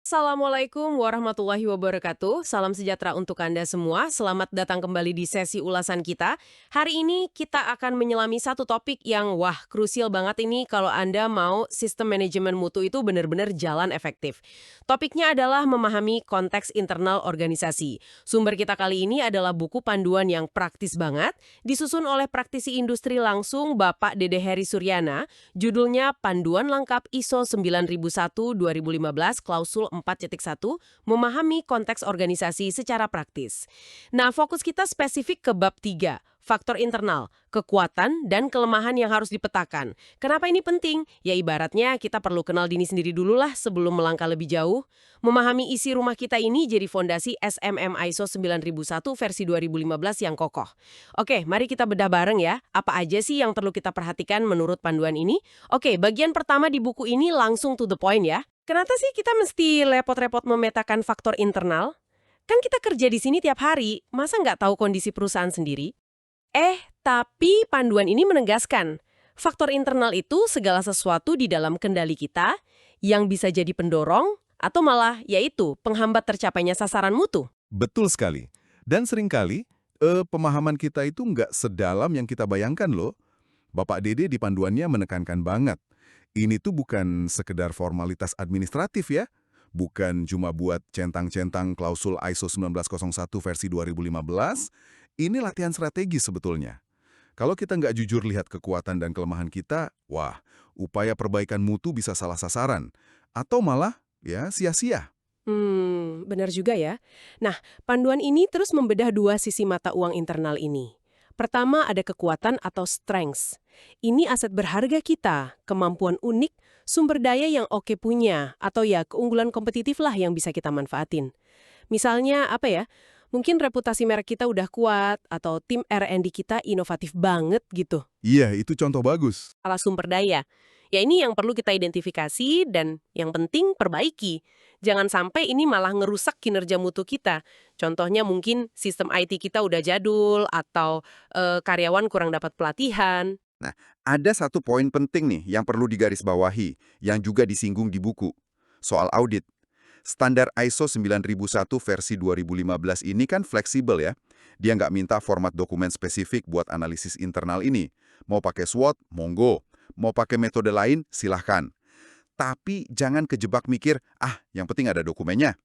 Assalamualaikum warahmatullahi wabarakatuh. Salam sejahtera untuk Anda semua. Selamat datang kembali di sesi ulasan kita. Hari ini kita akan menyelami satu topik yang krusial banget ini kalau Anda mau sistem manajemen mutu itu benar-benar jalan efektif. Topiknya adalah memahami konteks internal organisasi. Sumber kita kali ini adalah buku panduan yang praktis banget, disusun oleh praktisi industri langsung Bapak Dede Heri Suryana. Judulnya Panduan Lengkap ISO 9001-2015 Klausul 4.1, memahami konteks organisasi secara praktis. Nah, fokus kita spesifik ke bab 3, faktor internal, kekuatan dan kelemahan yang harus dipetakan. Kenapa ini penting? Ya ibaratnya kita perlu kenal diri sendiri dulu lah sebelum melangkah lebih jauh. Memahami isi rumah kita ini jadi fondasi SMM ISO 9001 versi 2015 yang kokoh. Oke, mari kita bedah bareng ya. Apa aja sih yang perlu kita perhatikan menurut panduan ini? Oke, bagian pertama di buku ini langsung to the point ya. Kenapa sih kita mesti repot-repot memetakan faktor internal? Kan kita kerja di sini tiap hari, masa nggak tahu kondisi perusahaan sendiri? Tapi panduan ini menegaskan, faktor internal itu segala sesuatu di dalam kendali kita yang bisa jadi pendorong atau malah yaitu penghambat tercapainya sasaran mutu. Betul sekali. Dan seringkali, pemahaman kita itu nggak sedalam yang kita bayangkan loh. Bapak Dede di panduannya menekankan banget. Ini tuh bukan sekedar formalitas administratif ya. Bukan cuma buat centang-centang klausul ISO 1901 versi 2015. Ini latihan strategi sebetulnya. Kalau kita nggak jujur lihat kekuatan dan kelemahan kita, upaya perbaikan mutu bisa salah sasaran. Atau malah, ya, sia-sia. Benar juga ya. Nah, panduan ini terus membedah dua sisi mata uang internal ini. Pertama ada kekuatan atau strengths. Ini aset berharga kita, kemampuan unik, sumber daya yang oke punya, atau ya keunggulan kompetitif lah yang bisa kita manfaatin. Misalnya apa ya, mungkin reputasi merek kita udah kuat, atau tim R&D kita inovatif banget gitu. Iya, itu contoh bagus. Salah sumber daya. Ya ini yang perlu kita identifikasi dan yang penting perbaiki. Jangan sampai ini malah ngerusak kinerja mutu kita. Contohnya mungkin sistem IT kita udah jadul atau karyawan kurang dapat pelatihan. Nah, ada satu poin penting nih yang perlu digarisbawahi, yang juga disinggung di buku. Soal audit. Standar ISO 9001 versi 2015 ini kan fleksibel ya. Dia nggak minta format dokumen spesifik buat analisis internal ini. Mau pakai SWOT, monggo. Mau pakai metode lain, silahkan. Tapi jangan kejebak mikir, yang penting ada dokumennya.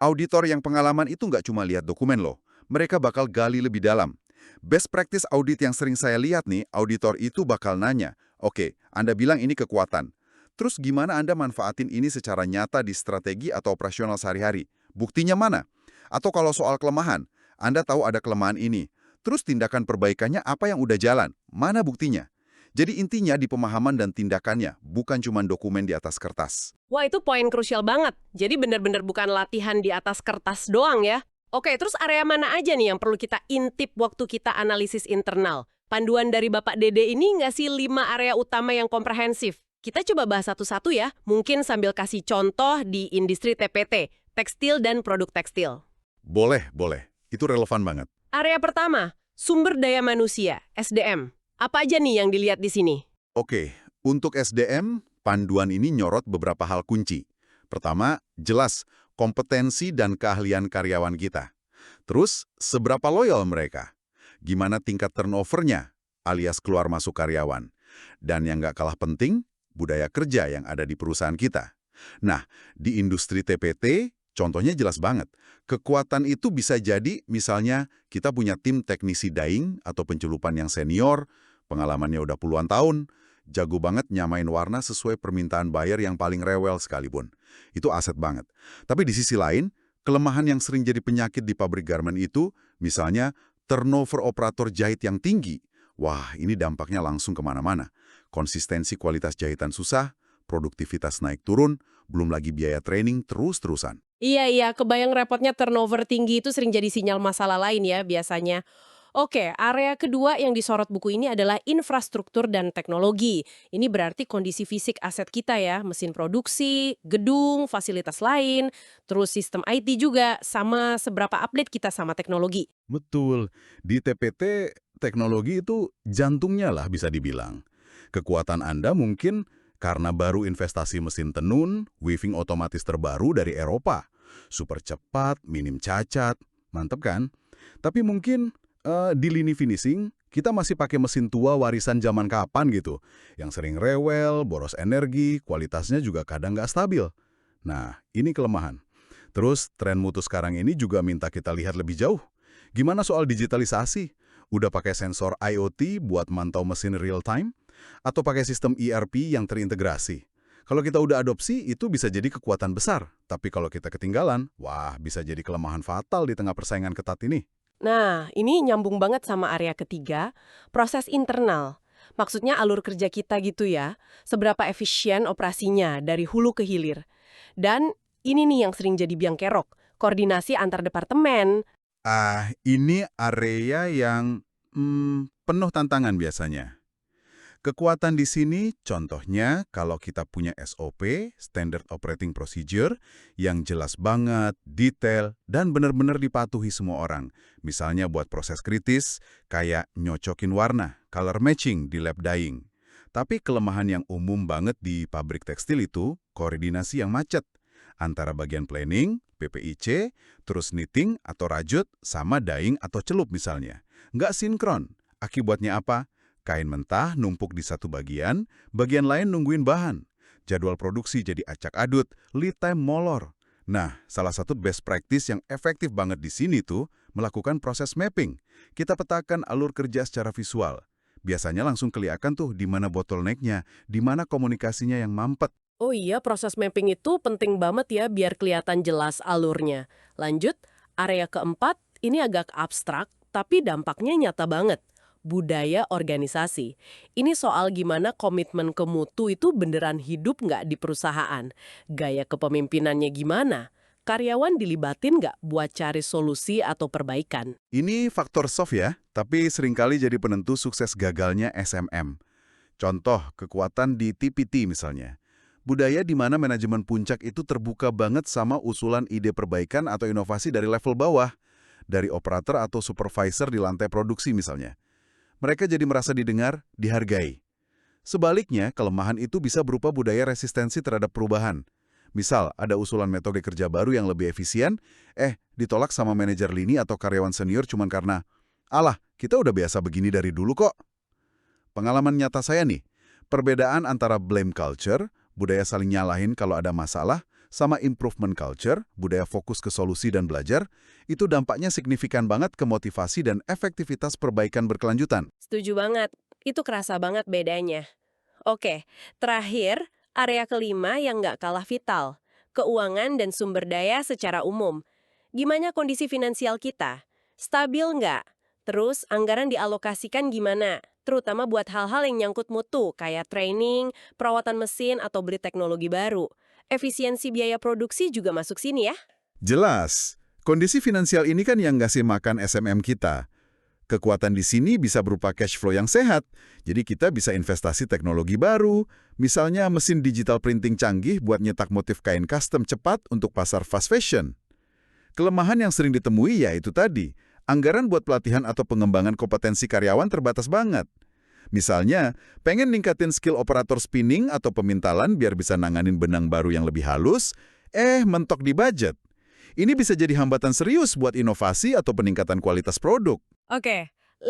Auditor yang pengalaman itu nggak cuma lihat dokumen loh. Mereka bakal gali lebih dalam. Best practice audit yang sering saya lihat nih, auditor itu bakal nanya, oke, Anda bilang ini kekuatan. Terus gimana Anda manfaatin ini secara nyata di strategi atau operasional sehari-hari? Buktinya mana? Atau kalau soal kelemahan, Anda tahu ada kelemahan ini. Terus tindakan perbaikannya apa yang udah jalan? Mana buktinya? Jadi intinya di pemahaman dan tindakannya, bukan cuma dokumen di atas kertas. Wah itu poin krusial banget. Jadi benar-benar bukan latihan di atas kertas doang ya. Oke, terus area mana aja nih yang perlu kita intip waktu kita analisis internal? Panduan dari Bapak Dede ini nggak sih 5 area utama yang komprehensif? Kita coba bahas satu-satu ya, mungkin sambil kasih contoh di industri TPT, tekstil dan produk tekstil. Boleh. Itu relevan banget. Area pertama, sumber daya manusia, SDM. Apa aja nih yang dilihat di sini? Oke, untuk SDM, panduan ini nyorot beberapa hal kunci. Pertama, jelas kompetensi dan keahlian karyawan kita. Terus, seberapa loyal mereka? Gimana tingkat turnovernya, alias keluar masuk karyawan? Dan yang nggak kalah penting, budaya kerja yang ada di perusahaan kita. Nah, di industri TPT, contohnya jelas banget. Kekuatan itu bisa jadi, misalnya, kita punya tim teknisi dyeing atau pencelupan yang senior, pengalamannya udah puluhan tahun, jago banget nyamain warna sesuai permintaan buyer yang paling rewel sekalipun. Itu aset banget. Tapi di sisi lain, kelemahan yang sering jadi penyakit di pabrik garment itu, misalnya turnover operator jahit yang tinggi. Wah, ini dampaknya langsung kemana-mana. Konsistensi kualitas jahitan susah, produktivitas naik turun, belum lagi biaya training terus-terusan. Iya, kebayang repotnya turnover tinggi itu sering jadi sinyal masalah lain ya biasanya. Oke, area kedua yang disorot buku ini adalah infrastruktur dan teknologi. Ini berarti kondisi fisik aset kita ya, mesin produksi, gedung, fasilitas lain, terus sistem IT juga, sama seberapa update kita sama teknologi. Betul. Di TPT, teknologi itu jantungnya lah bisa dibilang. Kekuatan Anda mungkin Karena baru investasi mesin tenun, weaving otomatis terbaru dari Eropa. Super cepat, minim cacat. Mantep kan? Tapi mungkin di lini finishing, kita masih pakai mesin tua warisan zaman kapan gitu. Yang sering rewel, boros energi, kualitasnya juga kadang nggak stabil. Nah, ini kelemahan. Terus, tren mutu sekarang ini juga minta kita lihat lebih jauh. Gimana soal digitalisasi? Udah pakai sensor IoT buat mantau mesin real time? Atau pakai sistem ERP yang terintegrasi? Kalau kita udah adopsi, itu bisa jadi kekuatan besar. Tapi kalau kita ketinggalan, wah bisa jadi kelemahan fatal di tengah persaingan ketat ini. Nah, ini nyambung banget sama area ketiga, proses internal. Maksudnya alur kerja kita gitu ya, seberapa efisien operasinya dari hulu ke hilir. Dan ini nih yang sering jadi biang kerok, koordinasi antar departemen. Ini area yang penuh tantangan biasanya. Kekuatan di sini, contohnya kalau kita punya SOP, Standard Operating Procedure, yang jelas banget, detail, dan benar-benar dipatuhi semua orang. Misalnya buat proses kritis, kayak nyocokin warna, color matching di lab dyeing. Tapi kelemahan yang umum banget di pabrik tekstil itu, koordinasi yang macet. Antara bagian planning, PPIC, terus knitting atau rajut, sama dyeing atau celup misalnya. Nggak sinkron. Akibatnya apa? Kain mentah numpuk di satu bagian lain nungguin bahan. Jadwal produksi jadi acak-adut, lead time molor. Nah, salah satu best practice yang efektif banget di sini tuh melakukan proses mapping. Kita petakan alur kerja secara visual. Biasanya langsung kelihatan tuh di mana bottleneck-nya, di mana komunikasinya yang mampet. Oh iya, proses mapping itu penting banget ya biar kelihatan jelas alurnya. Lanjut, area keempat ini agak abstrak, tapi dampaknya nyata banget. Budaya organisasi. Ini soal gimana komitmen ke mutu itu beneran hidup nggak di perusahaan. Gaya kepemimpinannya gimana? Karyawan dilibatin nggak buat cari solusi atau perbaikan? Ini faktor soft ya, tapi seringkali jadi penentu sukses gagalnya SMM. Contoh, kekuatan di TPT misalnya. Budaya di mana manajemen puncak itu terbuka banget sama usulan ide perbaikan atau inovasi dari level bawah, dari operator atau supervisor di lantai produksi misalnya. Mereka jadi merasa didengar, dihargai. Sebaliknya, kelemahan itu bisa berupa budaya resistensi terhadap perubahan. Misal, ada usulan metode kerja baru yang lebih efisien, ditolak sama manajer lini atau karyawan senior cuman karena, alah, kita udah biasa begini dari dulu kok. Pengalaman nyata saya nih, perbedaan antara blame culture, budaya saling nyalahin kalau ada masalah, sama improvement culture, budaya fokus ke solusi dan belajar, itu dampaknya signifikan banget ke motivasi dan efektivitas perbaikan berkelanjutan. Setuju banget. Itu kerasa banget bedanya. Oke, terakhir, area kelima yang nggak kalah vital. Keuangan dan sumber daya secara umum. Gimana kondisi finansial kita? Stabil nggak? Terus, anggaran dialokasikan gimana? Terutama buat hal-hal yang nyangkut mutu, kayak training, perawatan mesin, atau beli teknologi baru. Efisiensi biaya produksi juga masuk sini ya? Jelas, kondisi finansial ini kan yang ngasih makan SMM kita. Kekuatan di sini bisa berupa cash flow yang sehat, jadi kita bisa investasi teknologi baru, misalnya mesin digital printing canggih buat nyetak motif kain custom cepat untuk pasar fast fashion. Kelemahan yang sering ditemui ya itu tadi, anggaran buat pelatihan atau pengembangan kompetensi karyawan terbatas banget. Misalnya, pengen ningkatin skill operator spinning atau pemintalan biar bisa nanganin benang baru yang lebih halus, mentok di budget. Ini bisa jadi hambatan serius buat inovasi atau peningkatan kualitas produk. Oke, 5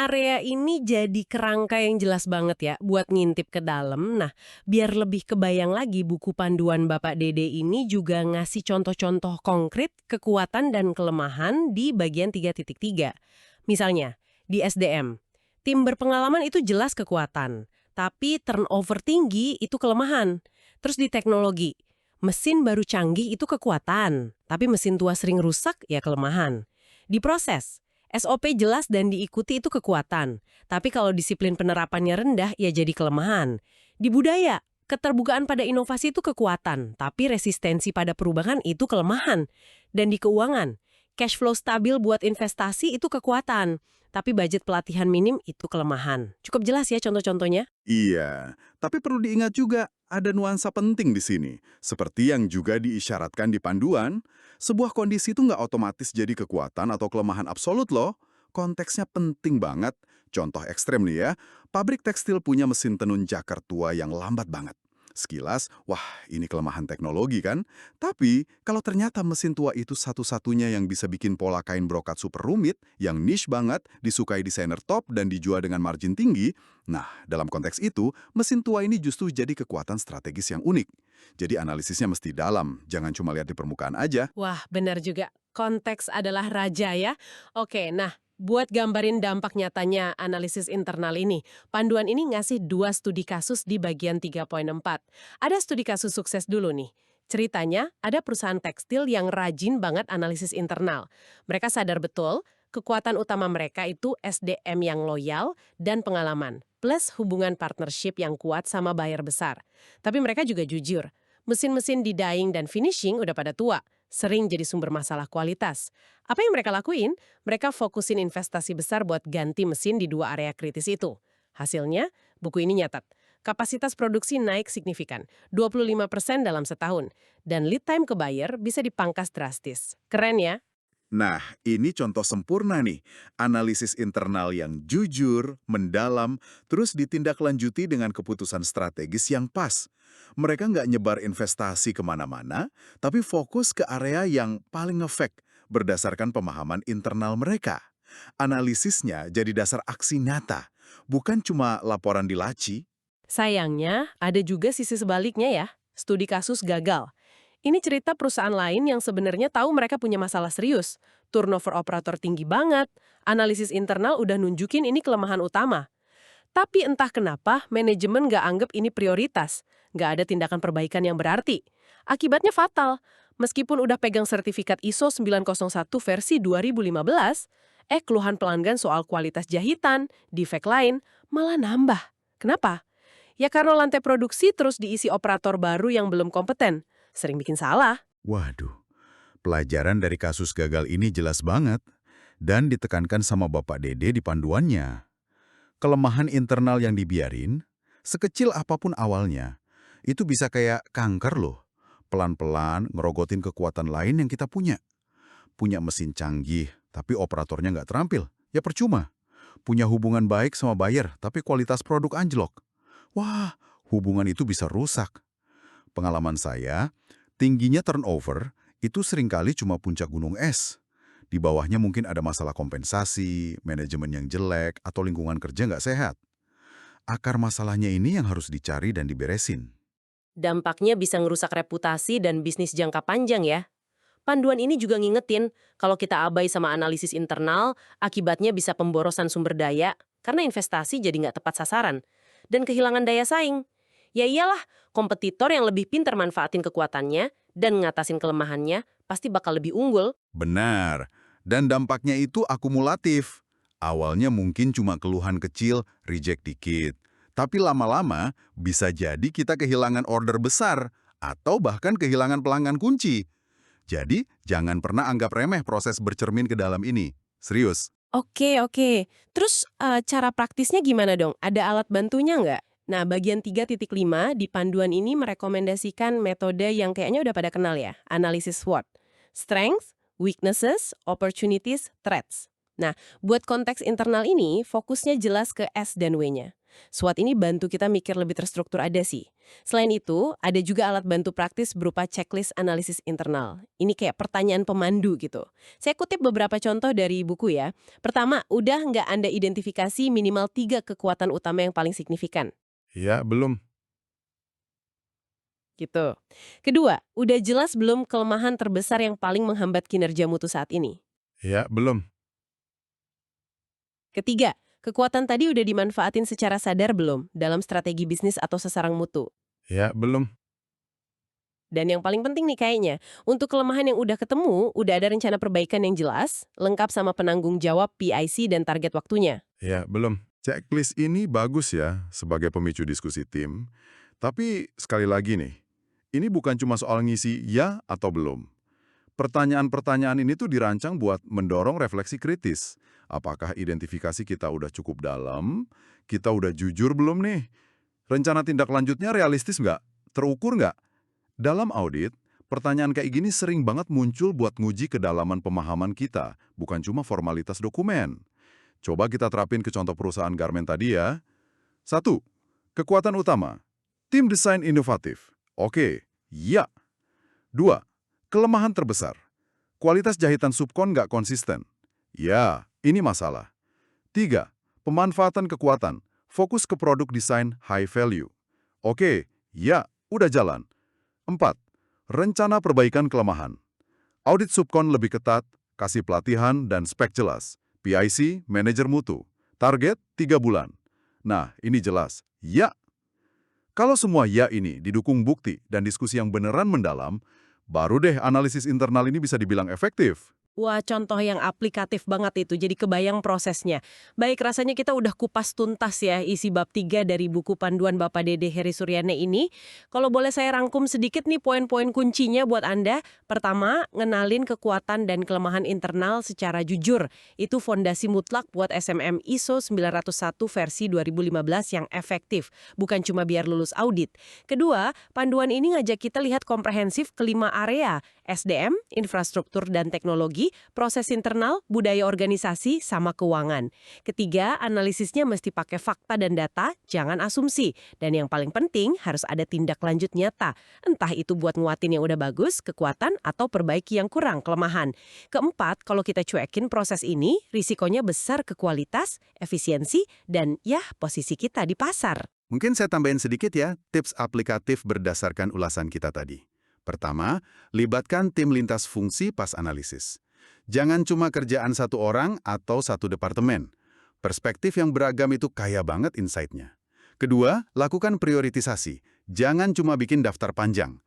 area ini jadi kerangka yang jelas banget ya buat ngintip ke dalam. Nah, biar lebih kebayang lagi buku panduan Bapak Dede ini juga ngasih contoh-contoh konkret kekuatan dan kelemahan di bagian 3.3. Misalnya, di SDM, tim berpengalaman itu jelas kekuatan, tapi turnover tinggi itu kelemahan. Terus di teknologi, mesin baru canggih itu kekuatan, tapi mesin tua sering rusak ya kelemahan. Di proses, SOP jelas dan diikuti itu kekuatan, tapi kalau disiplin penerapannya rendah ya jadi kelemahan. Di budaya, keterbukaan pada inovasi itu kekuatan, tapi resistensi pada perubahan itu kelemahan. Dan di keuangan, cash flow stabil buat investasi itu kekuatan, tapi budget pelatihan minim itu kelemahan. Cukup jelas ya contoh-contohnya? Iya, tapi perlu diingat juga ada nuansa penting di sini. Seperti yang juga diisyaratkan di panduan, sebuah kondisi itu nggak otomatis jadi kekuatan atau kelemahan absolut loh. Konteksnya penting banget. Contoh ekstrem nih ya, pabrik tekstil punya mesin tenun jakar tua yang lambat banget. Sekilas, wah ini kelemahan teknologi kan? Tapi, kalau ternyata mesin tua itu satu-satunya yang bisa bikin pola kain brokat super rumit, yang niche banget, disukai desainer top, dan dijual dengan margin tinggi, nah, dalam konteks itu, mesin tua ini justru jadi kekuatan strategis yang unik. Jadi analisisnya mesti dalam, jangan cuma lihat di permukaan aja. Wah, benar juga. Konteks adalah raja ya. Oke, nah, buat gambarin dampak nyatanya analisis internal ini, panduan ini ngasih 2 studi kasus di bagian 3.4. Ada studi kasus sukses dulu nih. Ceritanya, ada perusahaan tekstil yang rajin banget analisis internal. Mereka sadar betul, kekuatan utama mereka itu SDM yang loyal dan pengalaman, plus hubungan partnership yang kuat sama buyer besar. Tapi mereka juga jujur, mesin-mesin di dyeing dan finishing udah pada tua, sering jadi sumber masalah kualitas. Apa yang mereka lakuin? Mereka fokusin investasi besar buat ganti mesin di 2 area kritis itu. Hasilnya, buku ini nyatat, kapasitas produksi naik signifikan, 25% dalam setahun, dan lead time ke buyer bisa dipangkas drastis. Keren ya? Nah, ini contoh sempurna nih. Analisis internal yang jujur, mendalam, terus ditindaklanjuti dengan keputusan strategis yang pas. Mereka nggak nyebar investasi kemana-mana, tapi fokus ke area yang paling ngefek berdasarkan pemahaman internal mereka. Analisisnya jadi dasar aksi nyata, bukan cuma laporan di laci. Sayangnya, ada juga sisi sebaliknya ya, studi kasus gagal. Ini cerita perusahaan lain yang sebenarnya tahu mereka punya masalah serius. Turnover operator tinggi banget, analisis internal udah nunjukin ini kelemahan utama. Tapi entah kenapa, manajemen nggak anggap ini prioritas. Nggak ada tindakan perbaikan yang berarti. Akibatnya fatal. Meskipun udah pegang sertifikat ISO 901 versi 2015, keluhan pelanggan soal kualitas jahitan, defek lain, malah nambah. Kenapa? Ya karena lantai produksi terus diisi operator baru yang belum kompeten. Sering bikin salah. Waduh, pelajaran dari kasus gagal ini jelas banget dan ditekankan sama Bapak Dede di panduannya. Kelemahan internal yang dibiarin, sekecil apapun awalnya, itu bisa kayak kanker loh. Pelan-pelan ngerogotin kekuatan lain yang kita punya. Punya mesin canggih, tapi operatornya nggak terampil. Ya percuma. Punya hubungan baik sama buyer, tapi kualitas produk anjlok. Wah, hubungan itu bisa rusak. Pengalaman saya, tingginya turnover itu seringkali cuma puncak gunung es. Di bawahnya mungkin ada masalah kompensasi, manajemen yang jelek, atau lingkungan kerja nggak sehat. Akar masalahnya ini yang harus dicari dan diberesin. Dampaknya bisa ngerusak reputasi dan bisnis jangka panjang ya. Panduan ini juga ngingetin, kalau kita abai sama analisis internal, akibatnya bisa pemborosan sumber daya, karena investasi jadi nggak tepat sasaran, dan kehilangan daya saing. Ya iyalah, kompetitor yang lebih pintar manfaatin kekuatannya dan ngatasin kelemahannya pasti bakal lebih unggul. Benar, dan dampaknya itu akumulatif. Awalnya mungkin cuma keluhan kecil, reject dikit. Tapi lama-lama bisa jadi kita kehilangan order besar atau bahkan kehilangan pelanggan kunci. Jadi, jangan pernah anggap remeh proses bercermin ke dalam ini. Serius. Oke. Terus cara praktisnya gimana dong? Ada alat bantunya nggak? Nah, bagian 3.5 di panduan ini merekomendasikan metode yang kayaknya udah pada kenal ya, analisis SWOT. Strengths, weaknesses, opportunities, threats. Nah, buat konteks internal ini, fokusnya jelas ke S dan W-nya. SWOT ini bantu kita mikir lebih terstruktur ada sih. Selain itu, ada juga alat bantu praktis berupa checklist analisis internal. Ini kayak pertanyaan pemandu gitu. Saya kutip beberapa contoh dari buku ya. Pertama, udah nggak Anda identifikasi minimal 3 kekuatan utama yang paling signifikan? Ya, belum. Gitu. Kedua, udah jelas belum kelemahan terbesar yang paling menghambat kinerja mutu saat ini? Ya, belum. Ketiga, kekuatan tadi udah dimanfaatin secara sadar belum dalam strategi bisnis atau sesarang mutu? Ya, belum. Dan yang paling penting nih kayaknya, untuk kelemahan yang udah ketemu, udah ada rencana perbaikan yang jelas, lengkap sama penanggung jawab PIC dan target waktunya. Ya, belum. Checklist ini bagus ya sebagai pemicu diskusi tim. Tapi sekali lagi nih, ini bukan cuma soal ngisi ya atau belum. Pertanyaan-pertanyaan ini tuh dirancang buat mendorong refleksi kritis. Apakah identifikasi kita udah cukup dalam? Kita udah jujur belum nih? Rencana tindak lanjutnya realistis nggak? Terukur nggak? Dalam audit, pertanyaan kayak gini sering banget muncul buat nguji kedalaman pemahaman kita, bukan cuma formalitas dokumen. Coba kita terapin ke contoh perusahaan garmen tadi ya. 1. Kekuatan utama. Tim desain inovatif. Oke, ya. 2. Kelemahan terbesar. Kualitas jahitan subkon nggak konsisten. Ya, ini masalah. 3. Pemanfaatan kekuatan. Fokus ke produk desain high value. Oke, ya, udah jalan. 4. Rencana perbaikan kelemahan. Audit subkon lebih ketat, kasih pelatihan dan spek jelas. PIC, manajer mutu. Target 3 bulan. Nah, ini jelas. Ya. Kalau semua ya ini didukung bukti dan diskusi yang beneran mendalam, baru deh analisis internal ini bisa dibilang efektif. Wah, contoh yang aplikatif banget itu, jadi kebayang prosesnya. Baik, rasanya kita udah kupas tuntas ya isi bab 3 dari buku panduan Bapak Dede Heri Suryana ini. Kalau boleh saya rangkum sedikit nih poin-poin kuncinya buat Anda. Pertama, ngenalin kekuatan dan kelemahan internal secara jujur. Itu fondasi mutlak buat SMM ISO 901 versi 2015 yang efektif, bukan cuma biar lulus audit. Kedua, panduan ini ngajak kita lihat komprehensif ke 5 area, SDM, infrastruktur dan teknologi, proses internal, budaya organisasi, sama keuangan. Ketiga, analisisnya mesti pakai fakta dan data, jangan asumsi. Dan yang paling penting, harus ada tindak lanjut nyata. Entah itu buat nguatin yang udah bagus, kekuatan, atau perbaiki yang kurang, kelemahan. Keempat, kalau kita cuekin proses ini, risikonya besar ke kualitas, efisiensi, dan ya, posisi kita di pasar. Mungkin saya tambahin sedikit ya, tips aplikatif berdasarkan ulasan kita tadi. Pertama, libatkan tim lintas fungsi pas analisis. Jangan cuma kerjaan satu orang atau satu departemen. Perspektif yang beragam itu kaya banget insight-nya. Kedua, lakukan prioritisasi. Jangan cuma bikin daftar panjang.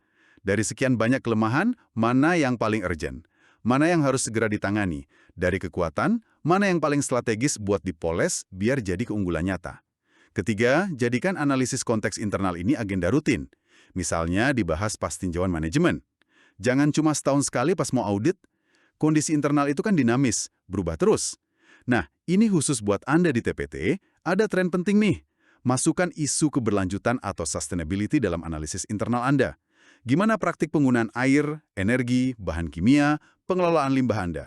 Dari sekian banyak kelemahan, mana yang paling urgent? Mana yang harus segera ditangani? Dari kekuatan, mana yang paling strategis buat dipoles biar jadi keunggulan nyata? Ketiga, jadikan analisis konteks internal ini agenda rutin. Misalnya dibahas pas tinjauan manajemen. Jangan cuma setahun sekali pas mau audit. Kondisi internal itu kan dinamis, berubah terus. Nah, ini khusus buat Anda di TPT, ada tren penting nih. Masukkan isu keberlanjutan atau sustainability dalam analisis internal Anda. Gimana praktik penggunaan air, energi, bahan kimia, pengelolaan limbah Anda?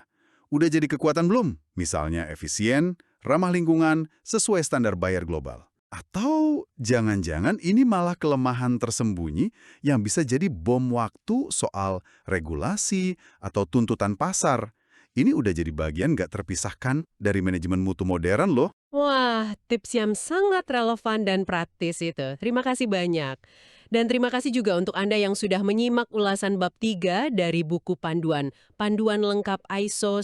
Udah jadi kekuatan belum? Misalnya efisien, ramah lingkungan, sesuai standar bayar global. Atau jangan-jangan ini malah kelemahan tersembunyi yang bisa jadi bom waktu soal regulasi atau tuntutan pasar. Ini udah jadi bagian nggak terpisahkan dari manajemen mutu modern loh. Wah, tips yang sangat relevan dan praktis itu. Terima kasih banyak. Dan terima kasih juga untuk Anda yang sudah menyimak ulasan bab 3 dari buku panduan. Panduan lengkap ISO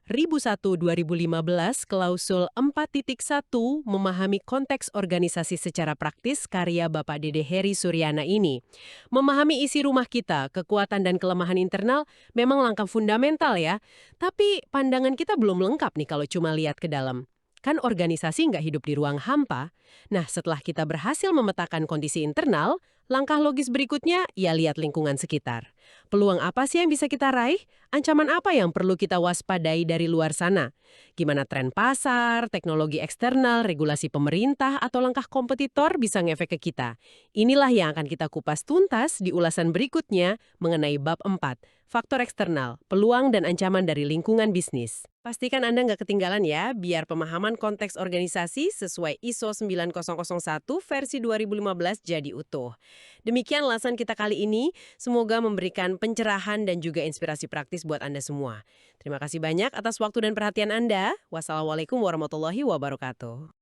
9001-2015, klausul 4.1, memahami konteks organisasi secara praktis karya Bapak Dede Heri Suryana ini. Memahami isi rumah kita, kekuatan dan kelemahan internal memang langkah fundamental ya. Tapi pandangan kita belum lengkap nih kalau cuma lihat ke dalam. Kan organisasi nggak hidup di ruang hampa. Nah, setelah kita berhasil memetakan kondisi internal, langkah logis berikutnya ya lihat lingkungan sekitar. Peluang apa sih yang bisa kita raih? Ancaman apa yang perlu kita waspadai dari luar sana? Gimana tren pasar, teknologi eksternal, regulasi pemerintah, atau langkah kompetitor bisa ngefek ke kita? Inilah yang akan kita kupas tuntas di ulasan berikutnya mengenai bab 4. Faktor eksternal, peluang dan ancaman dari lingkungan bisnis. Pastikan Anda nggak ketinggalan ya, biar pemahaman konteks organisasi sesuai ISO 9001 versi 2015 jadi utuh. Demikian ulasan kita kali ini, semoga memberikan pencerahan dan juga inspirasi praktis buat Anda semua. Terima kasih banyak atas waktu dan perhatian Anda. Wassalamualaikum warahmatullahi wabarakatuh.